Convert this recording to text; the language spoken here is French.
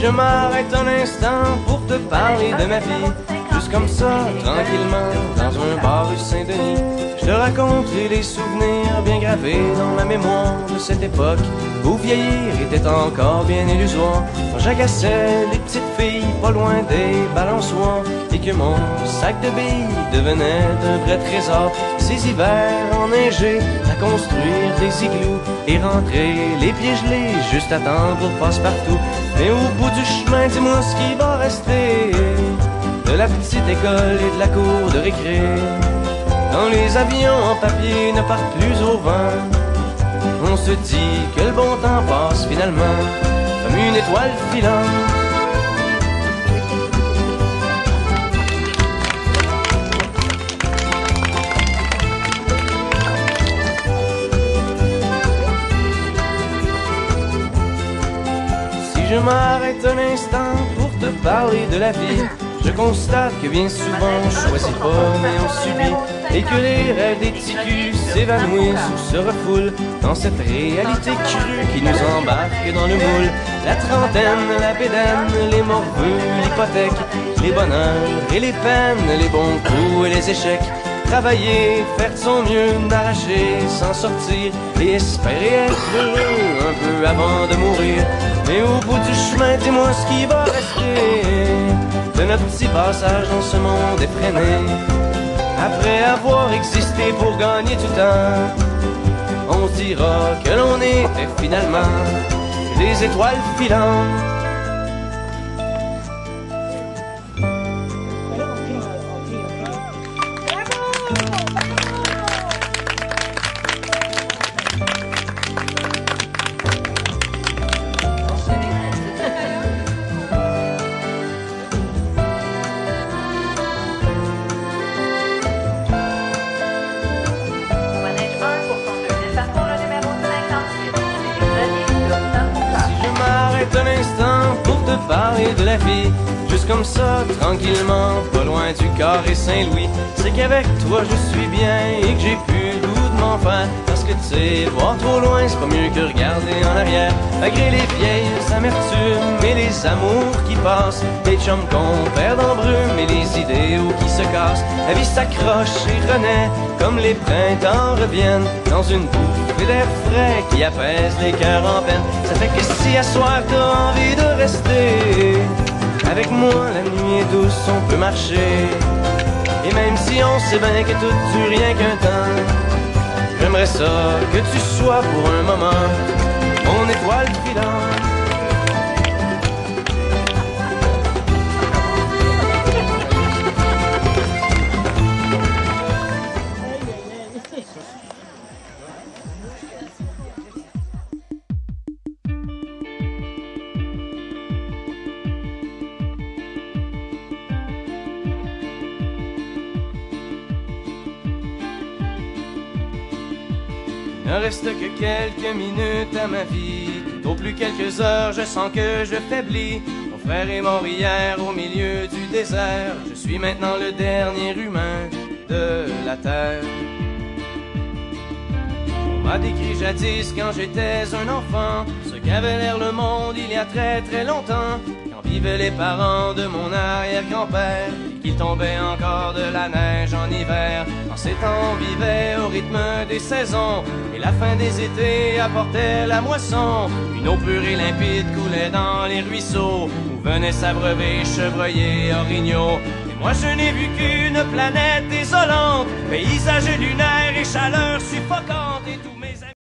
Je m'arrête un instant pour te parler de ma vie, juste comme ça, tranquillement, dans un bar rue Saint-Denis. Je te raconterai les souvenirs bien gravés dans ma mémoire de cette époque où vieillir était encore bien illusoire. Quand j'agaçais les petites filles pas loin des balançoires et que mon sac de billes devenait d'un vrai trésor. Ces hivers enneigés à construire des igloos et rentrer les pieds gelés juste à temps pour passe-partout. Mais au bout du chemin, dis-moi ce qui va rester de la petite école et de la cour de récré. Quand les avions en papier ne partent plus au vent, on se dit que le bon temps passe finalement comme une étoile filante. Je m'arrête un instant pour te parler de la vie. Je constate que bien souvent on choisit pas mais on subit, et que les rêves des petits culs s'évanouissent ou se refoulent dans cette réalité crue qui nous embarque dans le moule. La trentaine, la bédaine, les morveux, l'hypothèque, les bonheurs et les peines, les bons coups et les échecs. Travailler, faire de son mieux, n'arracher, s'en sortir et espérer être heureux un peu avant de mourir. Mais au bout du chemin, dis-moi ce qui va rester de notre petit passage dans ce monde effréné. Après avoir existé pour gagner du temps, on se dira que l'on était finalement des étoiles filantes. Un instant pour te parler de la vie, juste comme ça, tranquillement, pas loin du carré Saint-Louis. C'est qu'avec toi je suis bien et que j'ai plus le goût de m'en faire. Parce que tu sais, voir trop loin c'est pas mieux que regarder en arrière. Malgré les vieilles amertumes et les amours qui passent, les chums qu'on perd en brume et les idéaux qui se cassent, la vie s'accroche et renaît comme les printemps reviennent dans une bouffée d'air frais qui apaise les cœurs en peine. Ça fait que si à soir t'as envie de rester avec moi, la nuit est douce, on peut marcher. Et même si on sait bien que tout dure rien qu'un temps, j'aimerais ça que tu sois pour un moment mon étoile filante. Ne reste que quelques minutes à ma vie, tout au plus quelques heures, je sens que je faiblis. Mon frère est mort hier au milieu du désert, je suis maintenant le dernier humain de la terre. On m'a décrit jadis quand j'étais un enfant, ce qu'avait l'air le monde il y a très très longtemps, quand vivaient les parents de mon arrière-grand-père, et qu'il tombait encore de la neige en hiver. En ces temps on vivait au rythme des saisons, et la fin des étés apportait la moisson. Une eau pure et limpide coulait dans les ruisseaux, où venaient s'abreuver chevreuils, orignaux. Et moi je n'ai vu qu'une planète désolante, paysage lunaire et chaleur suffocante, et tout